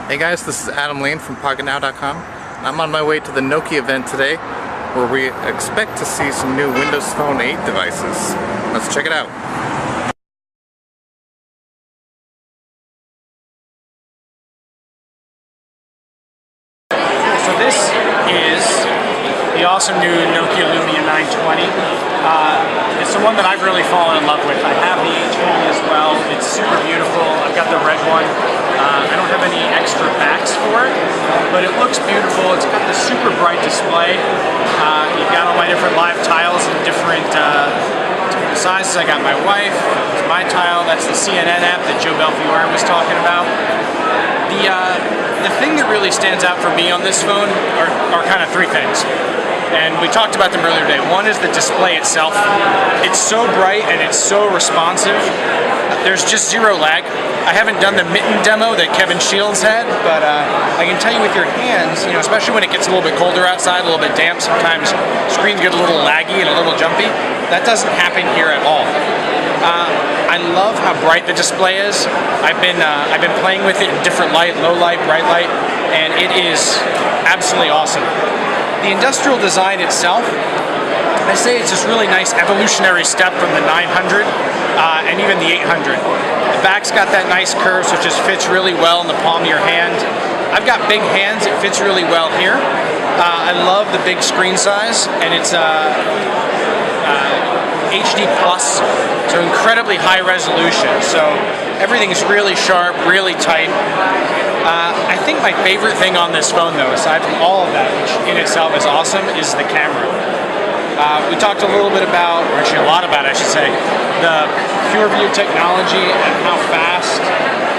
Hey guys, this is Adam Lane from PocketNow.com. I'm on my way to the Nokia event today, where we expect to see some new Windows Phone 8 devices. Let's check it out. So this is the awesome new Nokia Lumia 920. It's the one that I've really fallen in love with. I have the 820 as well. It's super beautiful. I've got the red one. I don't have any extra backs for it, but it looks beautiful. It's got the super bright display. You've got all my different live tiles in different sizes. I got my wife, it's my tile. That's the CNN app that Joe Belfiore was talking about. The thing that really stands out for me on this phone are kind of three things. And we talked about them earlier today. One is the display itself. It's so bright and it's so responsive. There's just zero lag. I haven't done the mitten demo that Kevin Shields had, but I can tell you with your hands, especially when it gets a little bit colder outside, a little bit damp, sometimes screens get a little laggy and a little jumpy. That doesn't happen here at all. I love how bright the display is. I've been playing with it in different light, low light, bright light, and it is absolutely awesome. The industrial design itself, I say it's this really nice evolutionary step from the 900 and even the 800. The back's got that nice curve, so it just fits really well in the palm of your hand. I've got big hands, it fits really well here. I love the big screen size, and it's HD+, so incredibly high resolution. So everything's really sharp, really tight. I think my favorite thing on this phone, though, aside from all of that, which in itself is awesome, is the camera. We talked a little bit about, or actually a lot about, I should say, the PureView technology and how fast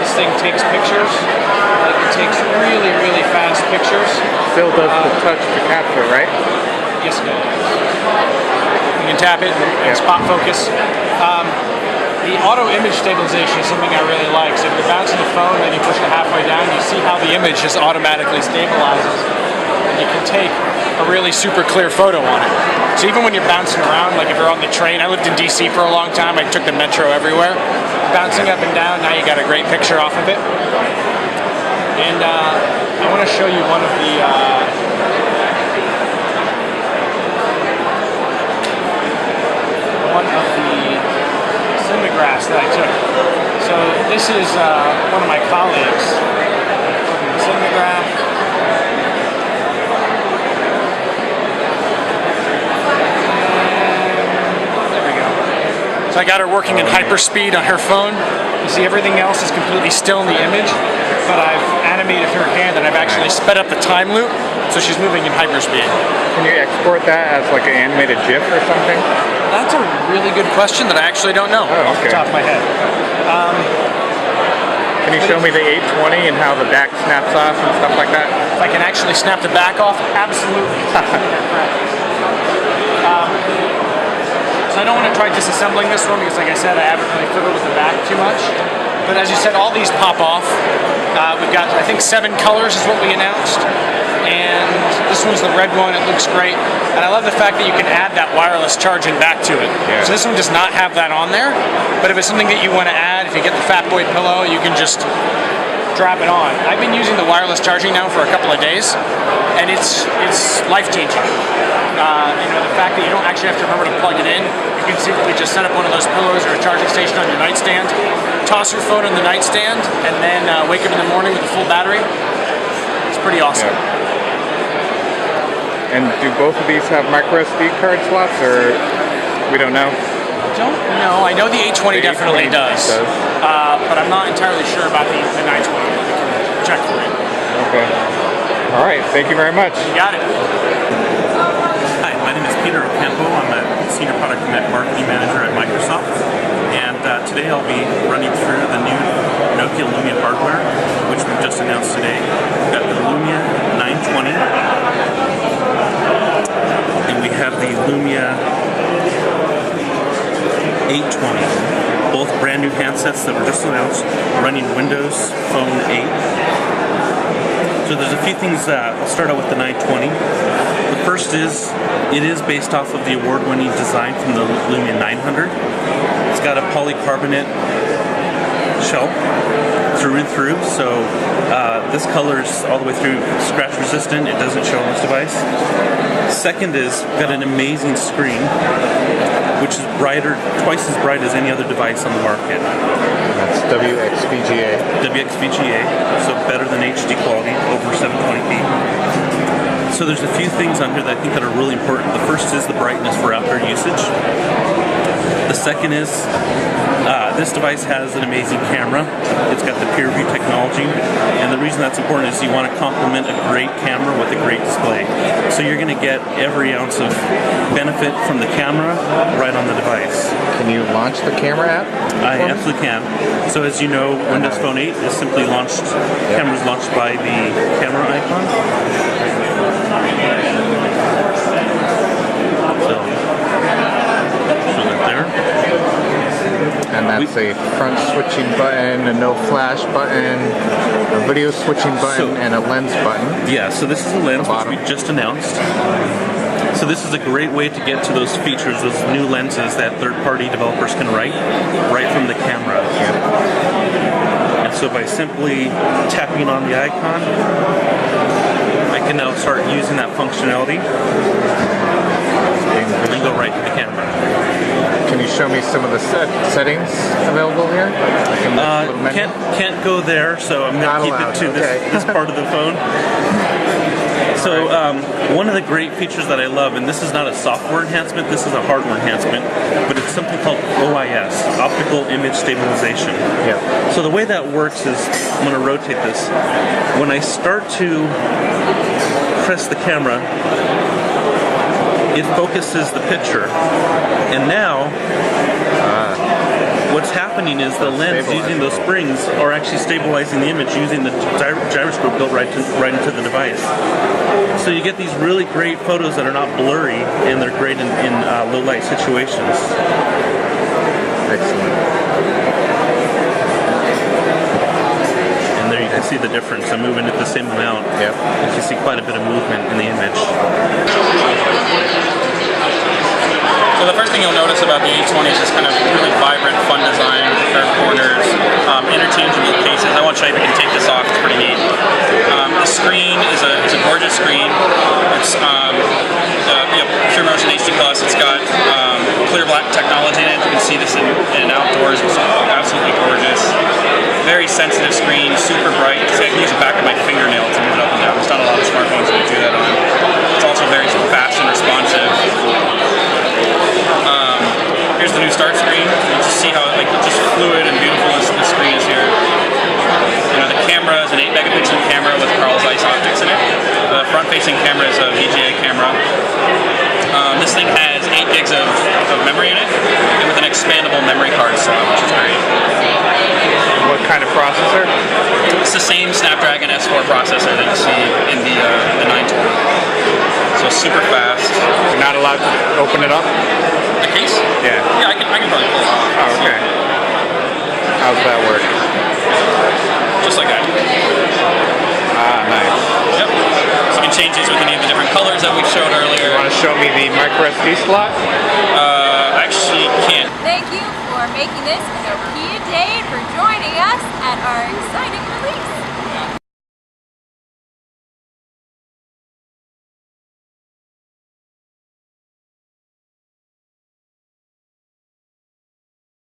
this thing takes pictures. Like, it takes really, really fast pictures. Still does the touch to capture, right? Yes, it does. You can tap it and spot focus. The auto image stabilization is something I really like. So if you're bouncing the phone and you push it halfway down, you see how the image just automatically stabilizes. And you can take a really super clear photo on it. So even when you're bouncing around, like if you're on the train, I lived in DC for a long time, I took the metro everywhere. Bouncing up and down, now you got a great picture off of it. And I want to show you one of the cinemagraphs that I took. So this is one of my colleagues taking the cinemagraph. There we go. So I got her working in hyperspeed on her phone. You see everything else is completely still in the image, but I've animated her hand and I've actually sped up the time loop, so she's moving in hyperspeed. Can you export that as like an animated GIF or something? That's a really good question that I actually don't know off the top of my head. Can you show me the 820 and how the back snaps off and stuff like that? If I can actually snap the back off, absolutely. So I don't want to try disassembling this one because, like I said, I haven't really fiddled with the back too much. But as you said, all these pop off. We've got, I think, 7 colors is what we announced. And this one's the red one, it looks great. And I love the fact that you can add that wireless charging back to it. Yeah. So this one does not have that on there, but if it's something that you want to add, if you get the Fat Boy pillow, you can just drop it on. I've been using the wireless charging now for a couple of days, and it's life-changing. The fact that you don't actually have to remember to plug it in, you can simply just set up one of those pillows or a charging station on your nightstand, toss your phone on the nightstand, and then wake up in the morning with a full battery. It's pretty awesome. Yeah. And do both of these have micro SD card slots, or we don't know? Don't know. I know the 820 definitely does. But I'm not entirely sure about the 920. Check for it. Okay. All right. Thank you very much. You got it. Hi, my name is Peter Ocampo. I'm a Senior Product Marketing Manager at Microsoft. And today I'll be running through the new Nokia Lumia hardware, which we've just announced today. We've got the Lumia 920. And we have the Lumia 820. Both brand new handsets that were just announced, running Windows Phone 8. So there's a few things, I'll start out with the 920. The first is, it is based off of the award-winning design from the Lumia 900. It's got a polycarbonate shell through and through. So this color is all the way through scratch resistant. It doesn't show on this device. Second is got an amazing screen, which is brighter, twice as bright as any other device on the market. That's WXVGA. WXVGA, so better than HD quality, over 720p. So there's a few things on here that I think that are really important. The first is the brightness for outdoor usage. The second is this device has an amazing camera. It's got the PureView technology, and the reason that's important is you want to complement a great camera with a great display. So you're going to get every ounce of benefit from the camera right on the device. Can you launch the camera app? I absolutely can. So as you know, Windows Phone 8 is simply launched, camera's launched by the camera icon. So that there. And that's a front switching button, a no flash button, a video switching button, and a lens button. Yeah, so this is a lens which we just announced. So this is a great way to get to those features, those new lenses that third-party developers can write right from the camera. And so by simply tapping on the icon, I can now start using that functionality and then go right to the camera. Can you show me some of the settings available here? Can't go there, so I'm going to keep it to this part of the phone. So one of the great features that I love, and this is not a software enhancement, this is a hardware enhancement, but it's something called OIS, Optical Image Stabilization. Yeah. So the way that works is, I'm going to rotate this. When I start to press the camera, it focuses the picture. And now, what's happening is the lens using those springs are actually stabilizing the image using the gyroscope built right into the device. So you get these really great photos that are not blurry and they're great in low light situations. Excellent. And there you can see the difference. I'm moving at the same amount. Yep. You can see quite a bit of movement in the image. So the first thing you'll notice about the 820 is this kind of really vibrant, fun design, curved corners, interchangeable cases. I won't show you if you can take this off, it's pretty neat. The screen is a gorgeous screen. It's Pure Motion HD+. It's got clear black technology in it. You can see this in outdoors. It's absolutely gorgeous. Very sensitive screen, super bright. I can use the back of my fingernail to move it up and down. There's not a lot of smartphones that do that on. It's also very fast and responsive. Here's the new start screen. You just see how just fluid and beautiful this screen is here. You know, the camera is an 8 megapixel camera with Carl Zeiss optics in it. The front-facing camera is a VGA camera. This thing has 8 gigs of memory in it, and with an expandable memory card slot, which is great. What kind of processor? It's the same Snapdragon S4 processor that you see in the 920. So super fast. You're not allowed to open it up? The case? Yeah. Yeah, I can probably pull it off. Oh, okay. How's that work? Just like that. Ah, nice. Yep. So you can change these with any of the different colors that we showed earlier. You want to show me the micro SD slot? Actually can't. Thank you for making this a Nokia day and for joining us at our exciting release.